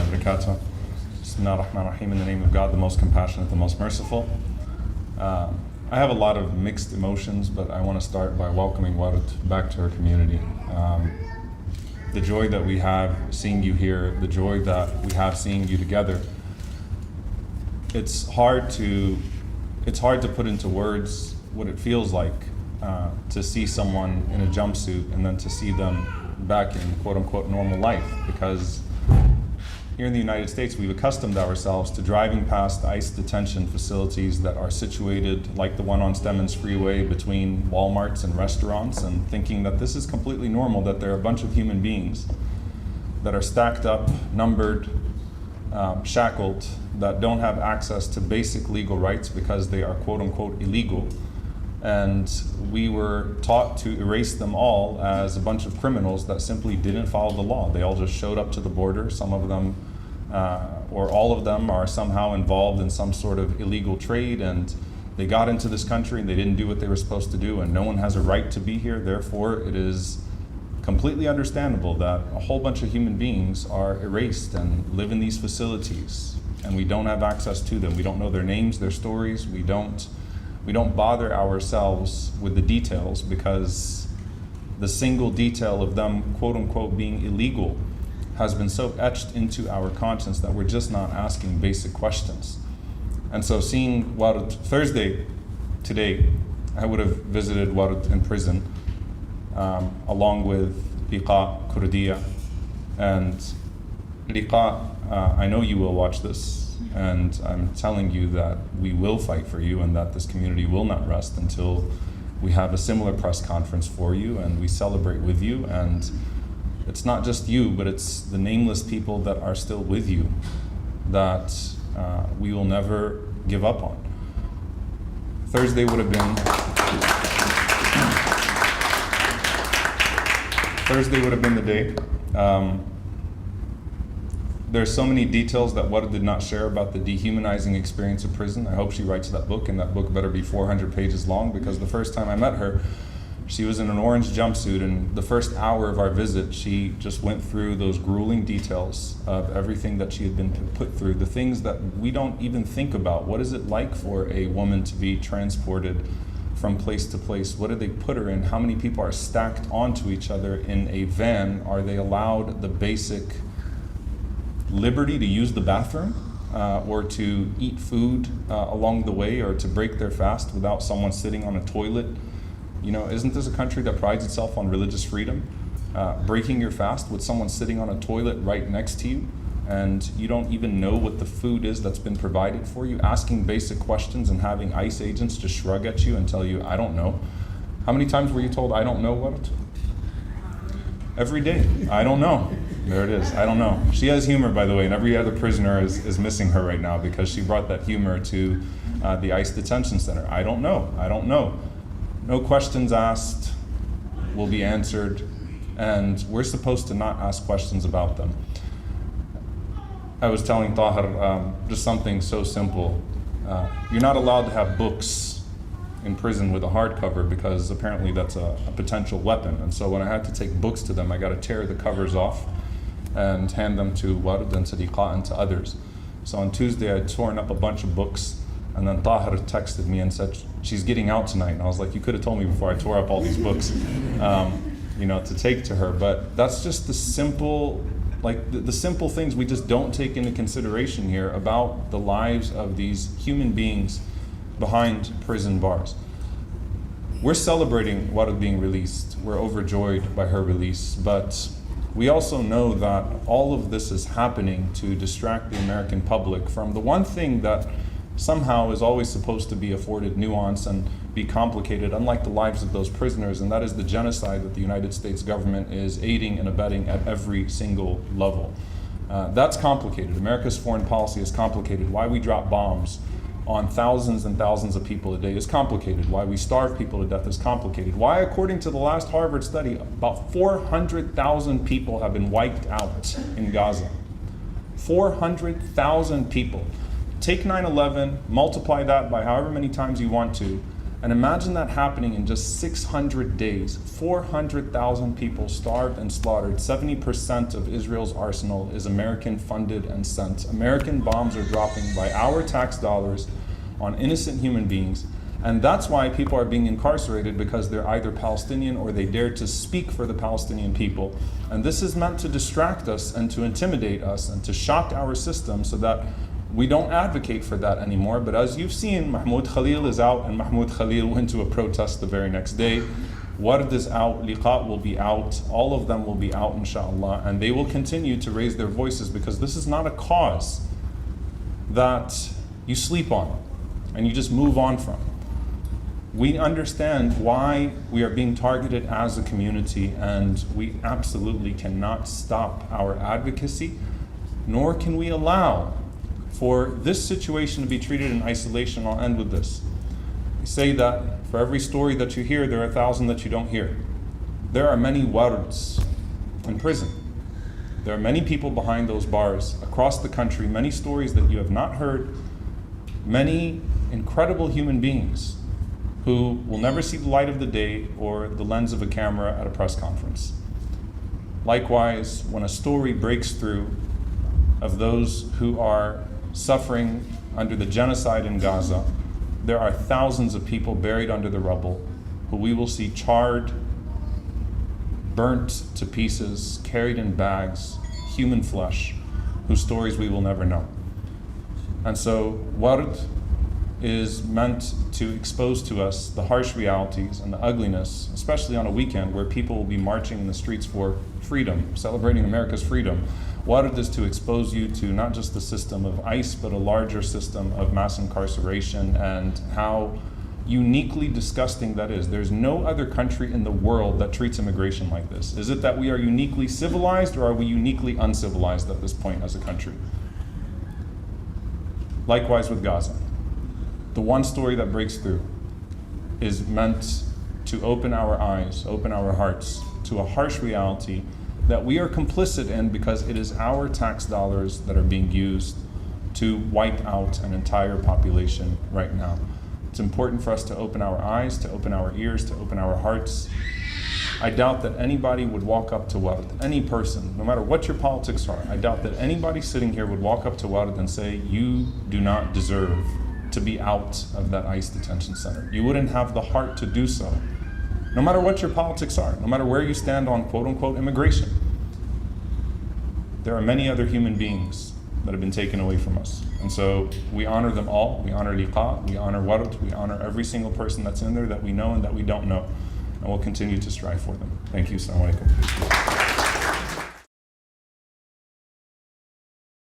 barakatuh. Bismillah ar-Rahman ar-Rahim, in the name of God, the most compassionate, the most merciful. I have a lot of mixed emotions, but I want to start by welcoming Ward back to our community. The joy that we have seeing you here, the joy that we have seeing you together, it's hard to put into words what it feels like to see someone in a jumpsuit and then to see them back in quote-unquote normal life, because here in the United States we've accustomed ourselves to driving past ICE detention facilities that are situated like the one on Stemmons Freeway between Walmarts and restaurants, and thinking that this is completely normal, that there are a bunch of human beings that are stacked up, numbered, shackled, that don't have access to basic legal rights because they are quote-unquote illegal. And we were taught to erase them all as a bunch of criminals that simply didn't follow the law. They all just showed up to the border. Some of them, or all of them, are somehow involved in some sort of illegal trade, and they got into this country and they didn't do what they were supposed to do, and no one has a right to be here. Therefore, it is completely understandable that a whole bunch of human beings are erased and live in these facilities, and we don't have access to them. We don't know their names, their stories. We don't bother ourselves with the details, because the single detail of them quote-unquote being illegal has been so etched into our conscience that we're just not asking basic questions. And so seeing Ward Thursday, today, I would have visited Ward in prison, along with Liqa Kurdiya. And Liqa, I know you will watch this, and I'm telling you that we will fight for you, and that this community will not rest until we have a similar press conference for you and we celebrate with you. And it's not just you, but it's the nameless people that are still with you that we will never give up on. Thursday would have been the day. There's so many details that Ward did not share about the dehumanizing experience of prison. I hope she writes that book, and that book better be 400 pages long, because the first time I met her, she was in an orange jumpsuit, and the first hour of our visit, she just went through those grueling details of everything that she had been put through, the things that we don't even think about. What is it like for a woman to be transported from place to place? What do they put her in? How many people are stacked onto each other in a van? Are they allowed the basic liberty to use the bathroom or to eat food along the way, or to break their fast without someone sitting on a toilet? You know, isn't this a country that prides itself on religious freedom? Breaking your fast with someone sitting on a toilet right next to you, and you don't even know what the food is that's been provided for you, asking basic questions and having ICE agents just shrug at you and tell you, I don't know. How many times were you told, I don't know what? Every day, I don't know. There it is, I don't know. She has humor, by the way, and every other prisoner is missing her right now, because she brought that humor to the ICE detention center. I don't know, I don't know. No questions asked will be answered, and we're supposed to not ask questions about them. I was telling Tahir just something so simple. You're not allowed to have books in prison with a hardcover, because apparently that's a potential weapon. And so when I had to take books to them, I got to tear the covers off and hand them to Ward and to Liqa and to others. So on Tuesday, I had torn up a bunch of books, and then Tahir texted me and said, she's getting out tonight. And I was like, you could have told me before I tore up all these books, to take to her. But that's just the simple, the simple things we just don't take into consideration here about the lives of these human beings behind prison bars. We're celebrating Ward being released. We're overjoyed by her release, but we also know that all of this is happening to distract the American public from the one thing that somehow is always supposed to be afforded nuance and be complicated, unlike the lives of those prisoners, and that is the genocide that the United States government is aiding and abetting at every single level. That's complicated. America's foreign policy is complicated. Why we drop bombs on thousands and thousands of people a day is complicated. Why we starve people to death is complicated. Why, according to the last Harvard study, about 400,000 people have been wiped out in Gaza. 400,000 people. Take 9/11, multiply that by however many times you want to, And imagine that happening in just 600 days. 400,000 people starved and slaughtered. 70% of Israel's arsenal is American funded and sent. American bombs are dropping by our tax dollars on innocent human beings. And that's why people are being incarcerated, because they're either Palestinian or they dare to speak for the Palestinian people. And this is meant to distract us and to intimidate us and to shock our system so that we don't advocate for that anymore. But as you've seen, Mahmoud Khalil is out, and Mahmoud Khalil went to a protest the very next day. Ward is out, Liqa will be out, all of them will be out inshallah, and they will continue to raise their voices, because this is not a cause that you sleep on and you just move on from. We understand why we are being targeted as a community, and we absolutely cannot stop our advocacy, nor can we allow for this situation to be treated in isolation. I'll end with this. We say that for every story that you hear, there are 1,000 that you don't hear. There are many wards in prison. There are many people behind those bars across the country, many stories that you have not heard, many incredible human beings who will never see the light of the day or the lens of a camera at a press conference. Likewise, when a story breaks through of those who are suffering under the genocide in Gaza, there are thousands of people buried under the rubble who we will see charred, burnt to pieces, carried in bags, human flesh, whose stories we will never know. And so Ward is meant to expose to us the harsh realities and the ugliness, especially on a weekend where people will be marching in the streets for freedom, celebrating America's freedom. Ward is to expose you to not just the system of ICE, but a larger system of mass incarceration and how uniquely disgusting that is. There's no other country in the world that treats immigration like this. Is it that we are uniquely civilized, or are we uniquely uncivilized at this point as a country? Likewise with Gaza. The one story that breaks through is meant to open our eyes, open our hearts to a harsh reality that we are complicit in, because it is our tax dollars that are being used to wipe out an entire population right now. It's important for us to open our eyes, to open our ears, to open our hearts. I doubt that anybody would walk up to Ward, any person, no matter what your politics are, I doubt that anybody sitting here would walk up to Ward and say, you do not deserve to be out of that ICE detention center. You wouldn't have the heart to do so, no matter what your politics are, no matter where you stand on quote unquote immigration. There are many other human beings that have been taken away from us. And so we honor them all. We honor Liqa, we honor Ward, we honor every single person that's in there that we know and that we don't know. And we'll continue to strive for them. Thank you. Assalamu alaikum.